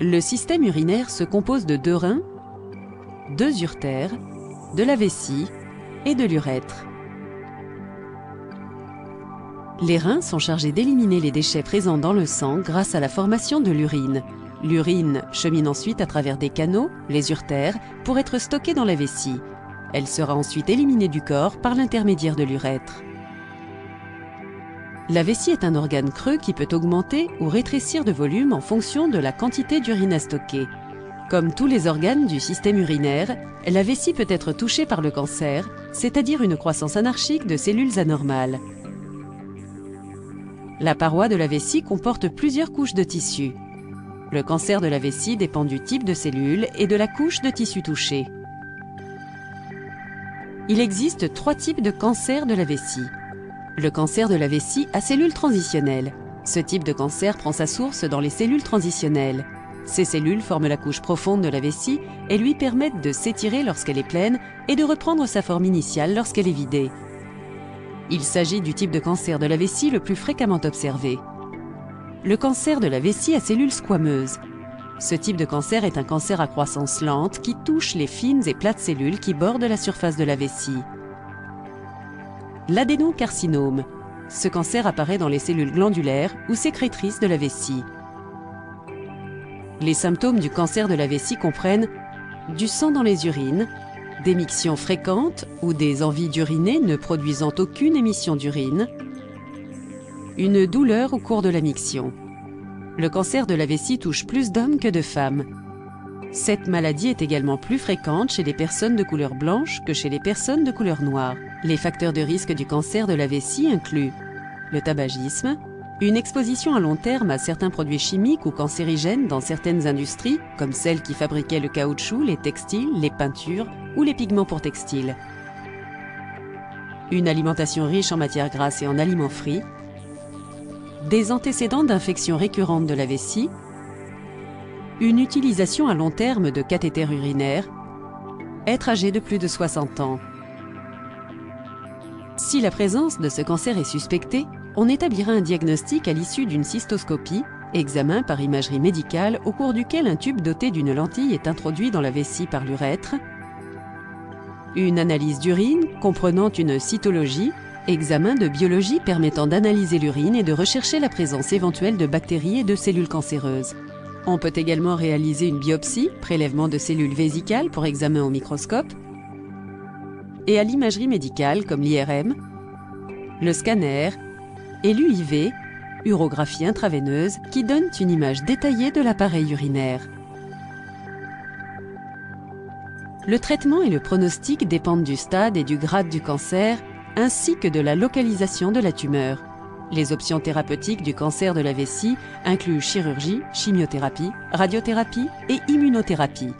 Le système urinaire se compose de 2 reins, 2 uretères, de la vessie et de l'urètre. Les reins sont chargés d'éliminer les déchets présents dans le sang grâce à la formation de l'urine. L'urine chemine ensuite à travers des canaux, les uretères, pour être stockée dans la vessie. Elle sera ensuite éliminée du corps par l'intermédiaire de l'urètre. La vessie est un organe creux qui peut augmenter ou rétrécir de volume en fonction de la quantité d'urine à stocker. Comme tous les organes du système urinaire, la vessie peut être touchée par le cancer, c'est-à-dire une croissance anarchique de cellules anormales. La paroi de la vessie comporte plusieurs couches de tissu. Le cancer de la vessie dépend du type de cellule et de la couche de tissu touchée. Il existe 3 types de cancer de la vessie. Le cancer de la vessie à cellules transitionnelles. Ce type de cancer prend sa source dans les cellules transitionnelles. Ces cellules forment la couche profonde de la vessie et lui permettent de s'étirer lorsqu'elle est pleine et de reprendre sa forme initiale lorsqu'elle est vidée. Il s'agit du type de cancer de la vessie le plus fréquemment observé. Le cancer de la vessie à cellules squameuses. Ce type de cancer est un cancer à croissance lente qui touche les fines et plates cellules qui bordent la surface de la vessie. L'adénocarcinome. Ce cancer apparaît dans les cellules glandulaires ou sécrétrices de la vessie. Les symptômes du cancer de la vessie comprennent du sang dans les urines, des mictions fréquentes ou des envies d'uriner ne produisant aucune émission d'urine, une douleur au cours de la miction. Le cancer de la vessie touche plus d'hommes que de femmes. Cette maladie est également plus fréquente chez les personnes de couleur blanche que chez les personnes de couleur noire. Les facteurs de risque du cancer de la vessie incluent le tabagisme, une exposition à long terme à certains produits chimiques ou cancérigènes dans certaines industries, comme celles qui fabriquaient le caoutchouc, les textiles, les peintures ou les pigments pour textiles, une alimentation riche en matières grasses et en aliments frits, des antécédents d'infections récurrentes de la vessie, une utilisation à long terme de cathéters urinaires, être âgé de plus de 60 ans. Si la présence de ce cancer est suspectée, on établira un diagnostic à l'issue d'une cystoscopie, examen par imagerie médicale au cours duquel un tube doté d'une lentille est introduit dans la vessie par l'urètre, une analyse d'urine comprenant une cytologie, examen de biologie permettant d'analyser l'urine et de rechercher la présence éventuelle de bactéries et de cellules cancéreuses. On peut également réaliser une biopsie, prélèvement de cellules vésicales pour examen au microscope, et à l'imagerie médicale comme l'IRM, le scanner et l'UIV, urographie intraveineuse, qui donnent une image détaillée de l'appareil urinaire. Le traitement et le pronostic dépendent du stade et du grade du cancer, ainsi que de la localisation de la tumeur. Les options thérapeutiques du cancer de la vessie incluent chirurgie, chimiothérapie, radiothérapie et immunothérapie.